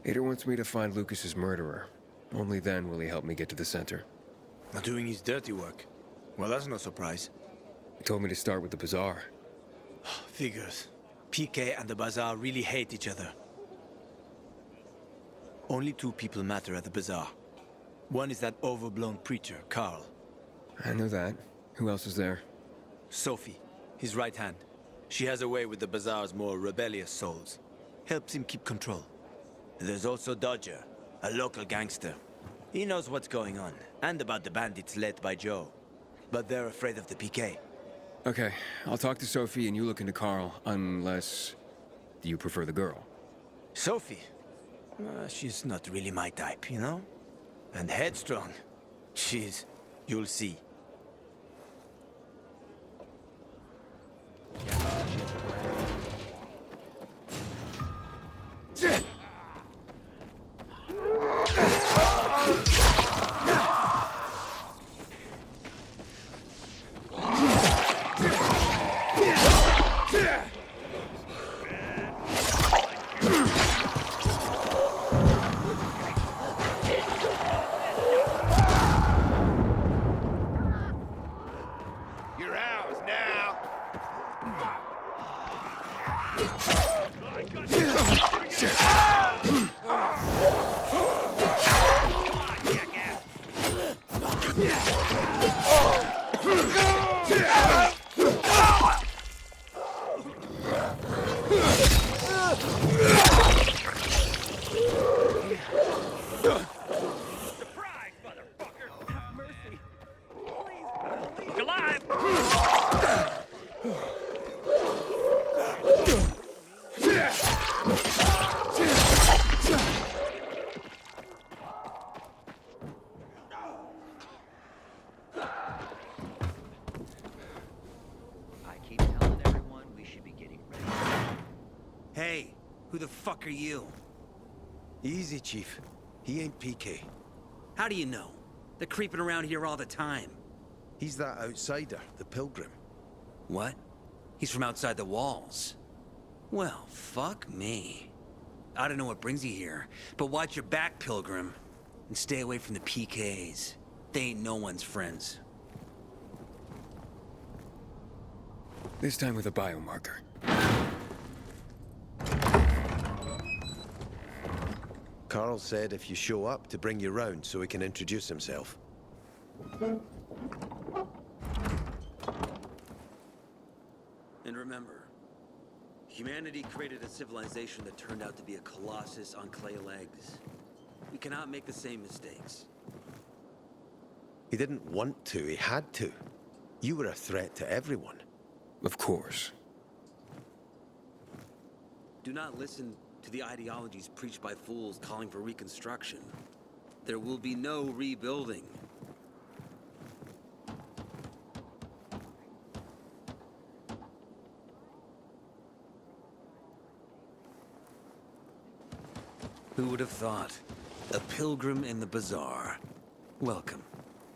Ader wants me to find Lucas's murderer. Only then will he help me get to the center. Not doing his dirty work. Well, that's no surprise. He told me to start with the bazaar. Figures. PK and the bazaar really hate each other. Only two people matter at the bazaar. One is that overblown preacher, Carl. I know that. Who else is there? Sophie, his right hand. She has a way with the bazaar's more rebellious souls. Helps him keep control. There's also Dodger, a local gangster. He knows what's going on, and about the bandits led by Joe. But they're afraid of the PK. Okay, I'll talk to Sophie and you look into Carl, unless you prefer the girl. Sophie? She's not really my type, you know? And headstrong. You'll see. Hey, who the fuck are you? Easy, Chief. He ain't PK. How do you know? They're creeping around here all the time. He's that outsider, the Pilgrim. What? He's from outside the walls. Well, fuck me. I don't know what brings you here, but watch your back, Pilgrim. And stay away from the PKs. They ain't no one's friends. This time with a biomarker. Carl said if you show up to bring you round so he can introduce himself. And remember, humanity created a civilization that turned out to be a colossus on clay legs. We cannot make the same mistakes. He didn't want to, he had to. You were a threat to everyone. Of course. Do not listen to the ideologies preached by fools calling for reconstruction. There will be no rebuilding. Who would have thought? A pilgrim in the bazaar. Welcome.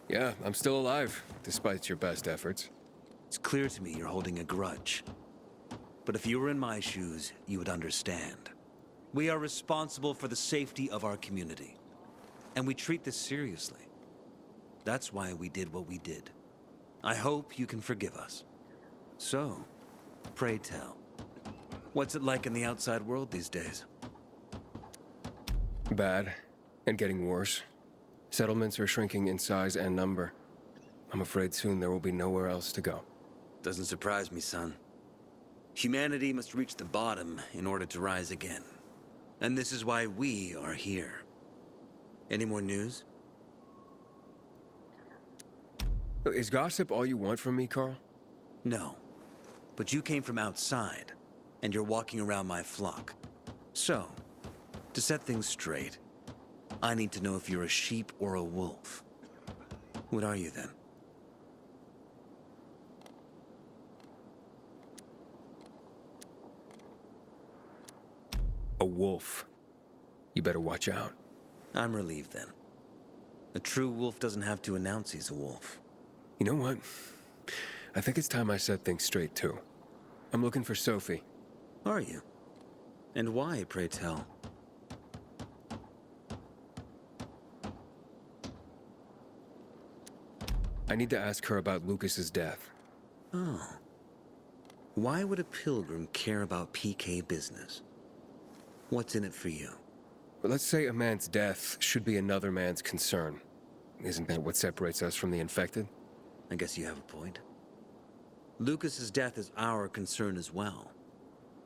Yeah, I'm still alive, despite your best efforts. It's clear to me you're holding a grudge. But if you were in my shoes, you would understand. We are responsible for the safety of our community. And we treat this seriously. That's why we did what we did. I hope you can forgive us. So, pray tell. What's it like in the outside world these days? Bad, and getting worse. Settlements are shrinking in size and number. I'm afraid soon there will be nowhere else to go. Doesn't surprise me, son. Humanity must reach the bottom in order to rise again. And this is why we are here. Any more news? Is gossip all you want from me, Carl? No. But you came from outside, and you're walking around my flock. So, to set things straight, I need to know if you're a sheep or a wolf. What are you then? A wolf. You better watch out. I'm relieved then. A true wolf doesn't have to announce he's a wolf. You know what? I think it's time I set things straight, too. I'm looking for Sophie. Are you? And why, pray tell? I need to ask her about Lucas's death. Oh. Why would a pilgrim care about PK business? What's in it for you? But let's say a man's death should be another man's concern. Isn't that what separates us from the infected? I guess you have a point. Lucas's death is our concern as well.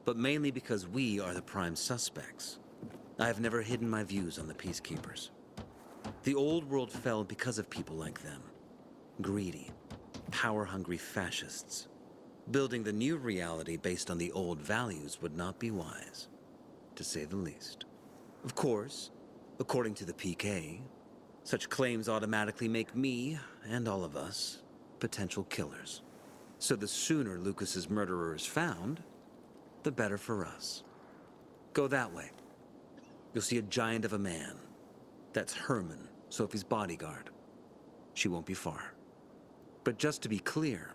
But mainly because we are the prime suspects. I have never hidden my views on the Peacekeepers. The old world fell because of people like them. Greedy, power-hungry fascists. Building the new reality based on the old values would not be wise, to say the least. Of course, according to the PK, such claims automatically make me, and all of us, potential killers. So the sooner Lucas's murderer is found, the better for us. Go that way. You'll see a giant of a man. That's Herman, Sophie's bodyguard. She won't be far. But just to be clear,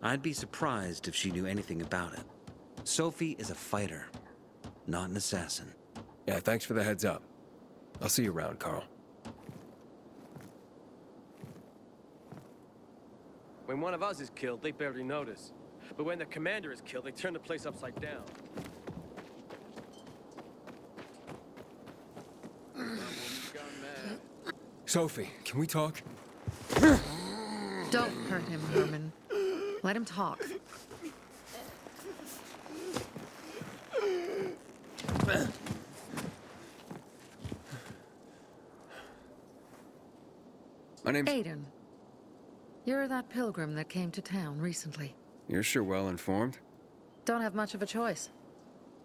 I'd be surprised if she knew anything about it. Sophie is a fighter, not an assassin. Yeah, thanks for the heads up. I'll see you around, Carl. When one of us is killed, they barely notice. But when the commander is killed, they turn the place upside down. Sophie, can we talk? Don't hurt him, Herman. Let him talk. My name's... Aiden. You're that pilgrim that came to town recently. You're sure well informed. Don't have much of a choice.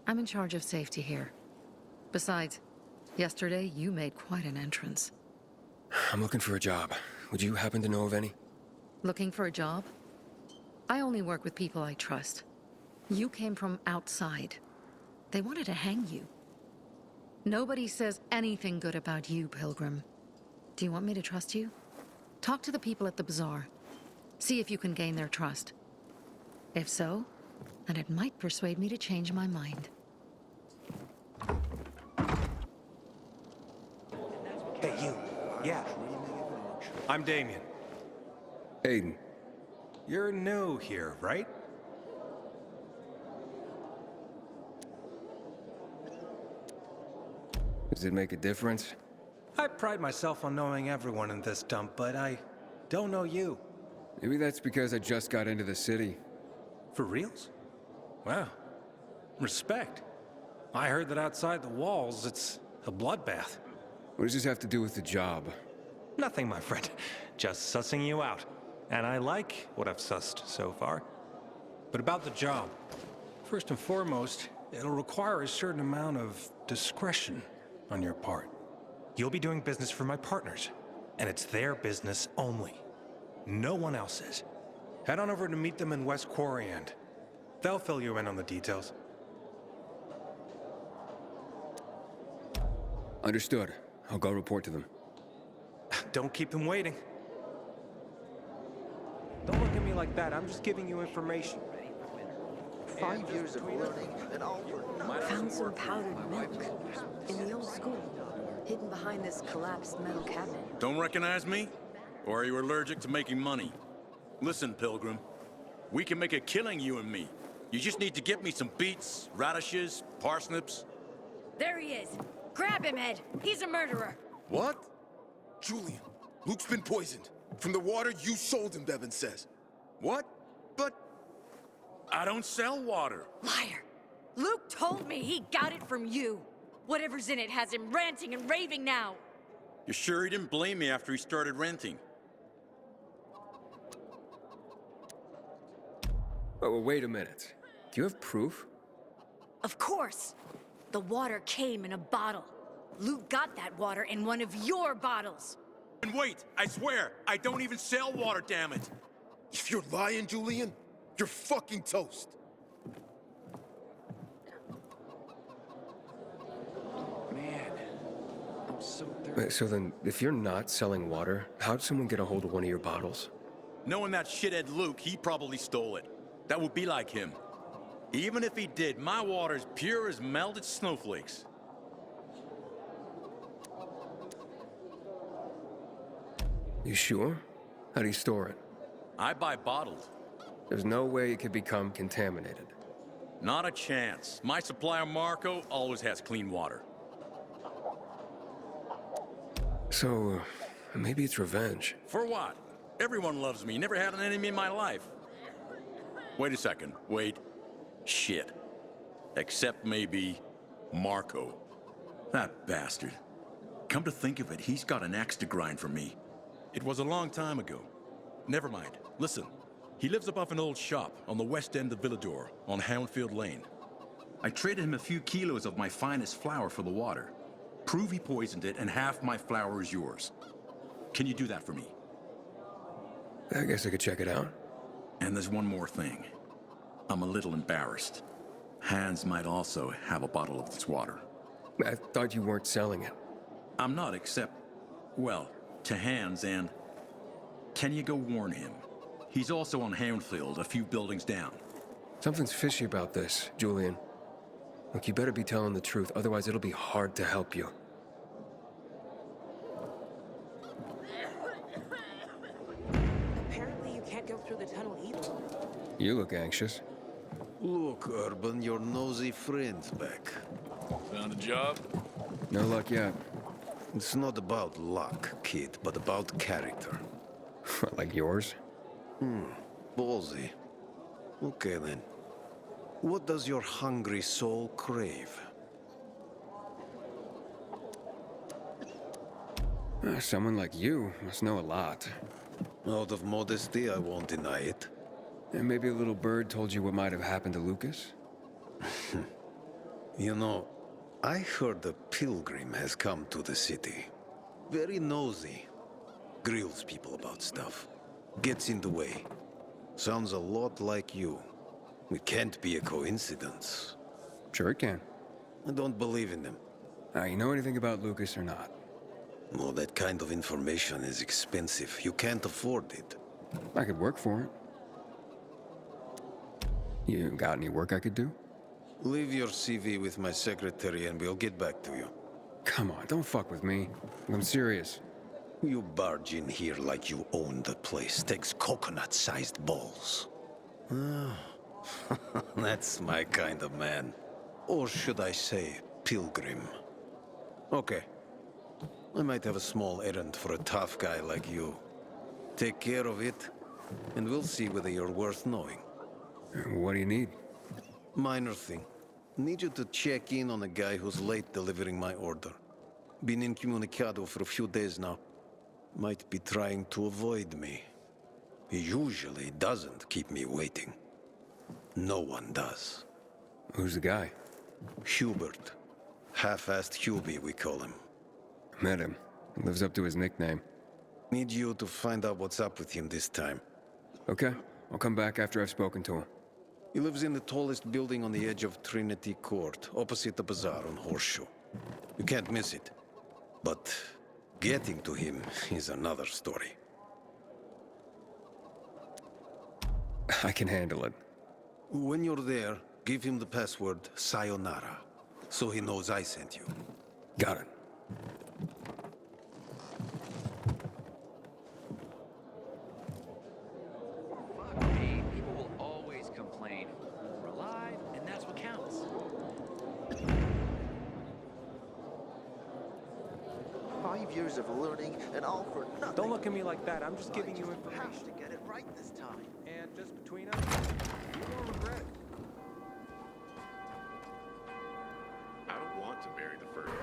I'm in charge of safety here. Besides, yesterday you made quite an entrance. I'm looking for a job. Would you happen to know of any? Looking for a job? I only work with people I trust. You came from outside. They wanted to hang you. Nobody says anything good about you, Pilgrim. Do you want me to trust you? Talk to the people at the bazaar. See if you can gain their trust. If so, then it might persuade me to change my mind. Hey, you. Yeah. I'm Damien. Aiden. You're new here, right? Does it make a difference? I pride myself on knowing everyone in this dump, but I don't know you. Maybe that's because I just got into the city. For reals? Wow. Respect. I heard that outside the walls, it's a bloodbath. What does this have to do with the job? Nothing, my friend. Just sussing you out. And I like what I've sussed so far. But about the job. First and foremost, it'll require a certain amount of discretion on your part. You'll be doing business for my partners, and it's their business only. No one else's. Head on over to meet them in West Quarry End. They'll fill you in on the details. Understood. I'll go report to them. Don't keep them waiting. Don't look at me like that. I'm just giving you information. 5 years of learning, and all for nothing. Found some powdered milk in the old school, hidden behind this collapsed metal cabinet. Don't recognize me? Or are you allergic to making money? Listen, Pilgrim. We can make a killing, you and me. You just need to get me some beets, radishes, parsnips. There he is. Grab him, Ed. He's a murderer. What? Julian, Luke's been poisoned. From the water you sold him, Bevan says. What? But... I don't sell water. Liar. Luke told me he got it from you. Whatever's in it has him ranting and raving now. You sure he didn't blame me after he started renting? Oh, wait a minute. Do you have proof? Of course. The water came in a bottle. Luke got that water in one of your bottles. And wait, I swear, I don't even sell water, damn it! If you're lying, Julian, you're fucking toast. Man, I'm so thirsty. Wait, so then, if you're not selling water, how'd someone get a hold of one of your bottles? Knowing that shithead Luke, he probably stole it. That would be like him. Even if he did, my water's pure as melted snowflakes. You sure? How do you store it? I buy bottled. There's no way it could become contaminated. Not a chance. My supplier, Marco, always has clean water. So, maybe it's revenge. For what? Everyone loves me. Never had an enemy in my life. Wait a second. Wait. Shit. Except maybe Marco. That bastard. Come to think of it, he's got an axe to grind for me. It was a long time ago. Never mind. Listen. He lives above an old shop on the west end of Villador, on Houndfield Lane. I traded him a few kilos of my finest flour for the water. Prove he poisoned it, and half my flour is yours. Can you do that for me? I guess I could check it out. And there's one more thing. I'm a little embarrassed. Hans might also have a bottle of this water. I thought you weren't selling it. I'm not, except, well, to Hans, and can you go warn him? He's also on Houndfield, a few buildings down. Something's fishy about this, Julian. Look, you better be telling the truth, otherwise it'll be hard to help you. Apparently you can't go through the tunnel either. You look anxious. Look, Urban, your nosy friend's back. Found a job? No luck yet. It's not about luck, kid, but about character. Like yours? Ballsy. Okay, then. What does your hungry soul crave? Someone like you must know a lot. Out of modesty, I won't deny it. And maybe a little bird told you what might have happened to Lucas? You know, I heard a pilgrim has come to the city. Very nosy. Grills people about stuff. Gets in the way. Sounds a lot like you. It can't be a coincidence. Sure it can. I don't believe in them. You know anything about Lucas or not? No, that kind of information is expensive. You can't afford it. I could work for it. You got any work I could do? Leave your CV with my secretary and we'll get back to you. Come on, don't fuck with me. I'm serious. You barge in here like you own the place. Takes coconut-sized balls. That's my kind of man. Or should I say, pilgrim. Okay. I might have a small errand for a tough guy like you. Take care of it, and we'll see whether you're worth knowing. What do you need? Minor thing. Need you to check in on a guy who's late delivering my order. Been incommunicado for a few days now. Might be trying to avoid me. He usually doesn't keep me waiting. No one does. Who's the guy? Hubert. Half-assed Hubie, we call him. Met him. Lives up to his nickname. Need you to find out what's up with him this time. Okay. I'll come back after I've spoken to him. He lives in the tallest building on the edge of Trinity Court, opposite the bazaar on Horseshoe. You can't miss it. But getting to him is another story. I can handle it. When you're there, give him the password Sayonara, so he knows I sent you. Got it. Fuck me, people will always complain. We're alive, and that's what counts. Five years of learning and all for nothing. Don't look at me like that. I'm just giving you information. Have to get it right this time. And just between us, you won't regret it. I don't want to marry the first.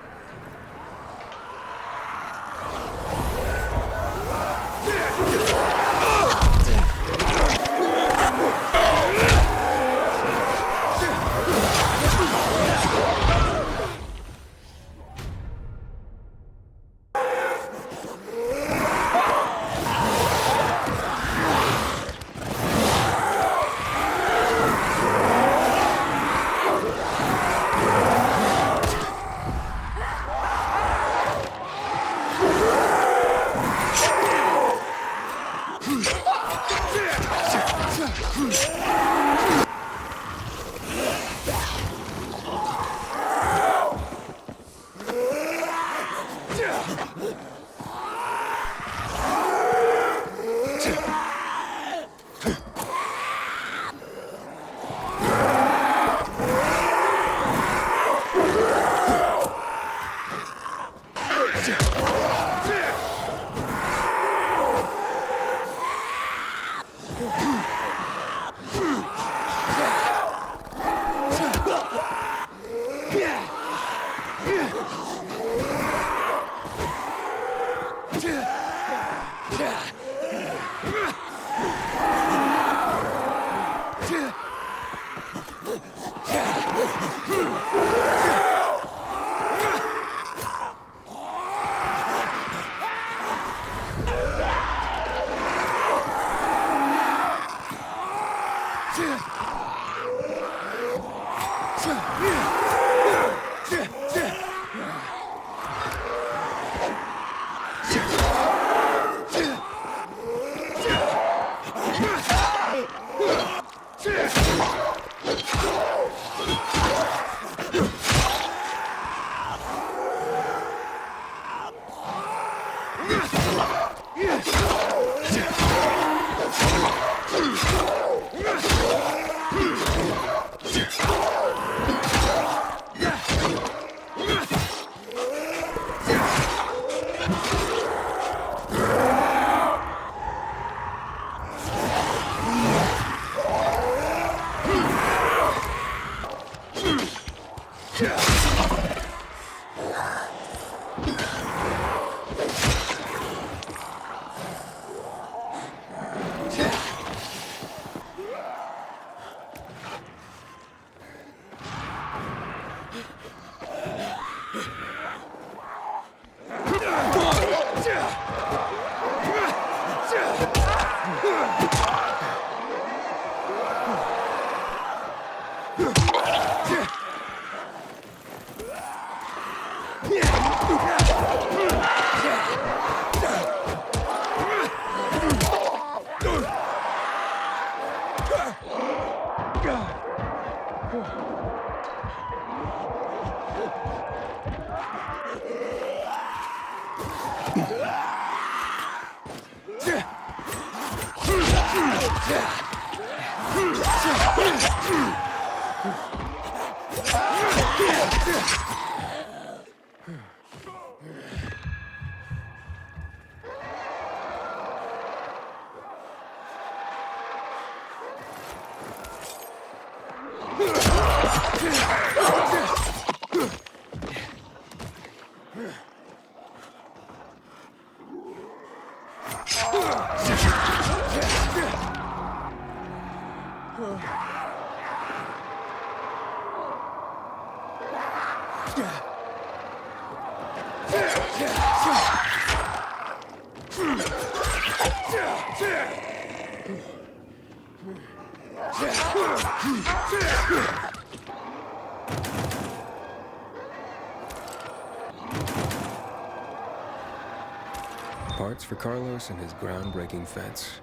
Parts for Carlos and his groundbreaking fence.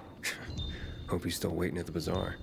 Hope he's still waiting at the bazaar.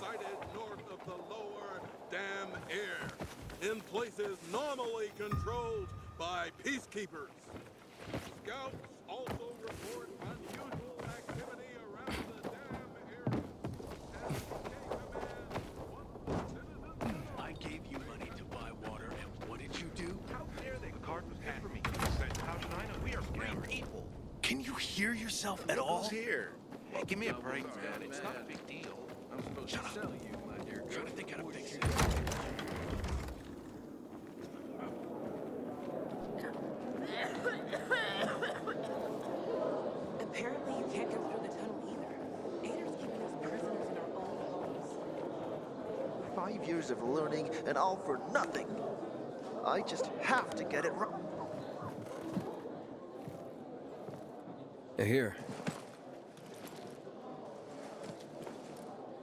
Sighted north of the lower dam air, in places normally controlled by peacekeepers. Scouts also report unusual activity around the dam area. I gave you money to buy water, and what did you do? How dare they? The card was paid for me. How should I know? We are free people. Can you hear yourself at all? Who's here? Hey, give me a break, man. It's not a big deal. I'm supposed to sell you, my dear. Trying to think how to fix it. Apparently you can't go through the tunnel either. Ader's keeping us prisoners in our own homes. 5 years of learning and all for nothing. I just have to get it right. Here.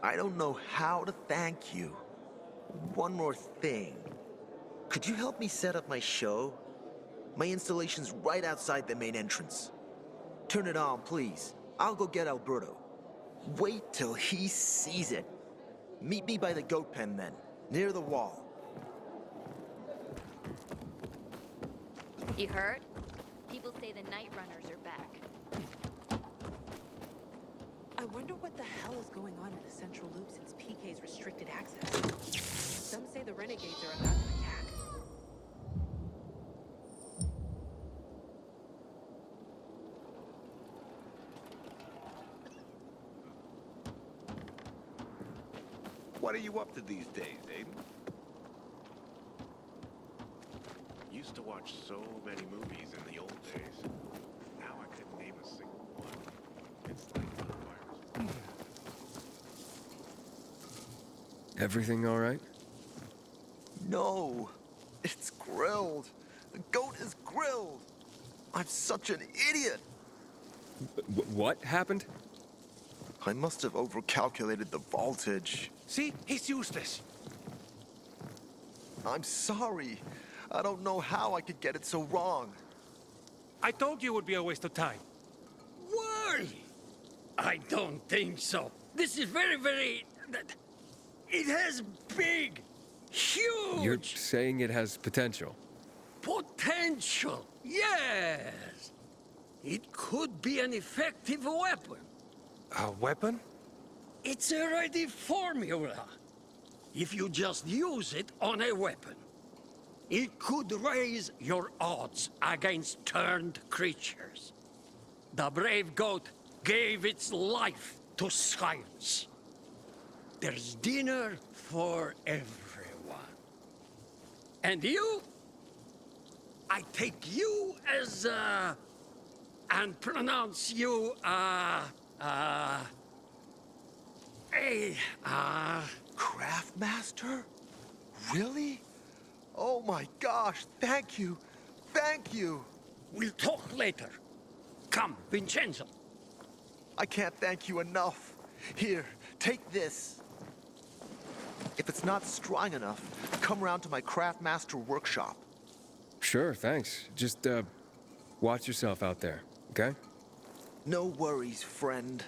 I don't know how to thank you. One more thing. Could you help me set up my show? My installation's right outside the main entrance. Turn it on, please. I'll go get Alberto. Wait till he sees it. Meet me by the goat pen then, near the wall. You heard? People say the night runners are back. I wonder what the hell is going on in the central loop since PK's restricted access. Some say the renegades are about to attack. What are you up to these days, Aiden? Used to watch so many movies in the old days. Now I couldn't name a single one. It's like the virus. Everything all right? No, it's grilled. The goat is grilled. I'm such an idiot. What happened? I must have overcalculated the voltage. See? He's useless. I'm sorry. I don't know how I could get it so wrong. I told you it would be a waste of time. Why? I don't think so. This is very... It has big, huge... You're saying it has potential? Potential, yes. It could be an effective weapon. A weapon? It's a ready formula. If you just use it on a weapon. It could raise your odds against turned creatures. The brave goat gave its life to science. There's dinner for everyone. And you? I take you as, and pronounce you, Craftmaster? Really? Oh my gosh, thank you. Thank you. We'll talk later. Come, Vincenzo. I can't thank you enough. Here, take this. If it's not strong enough, come around to my Craftmaster workshop. Sure, thanks. Just, watch yourself out there, okay? No worries, friend.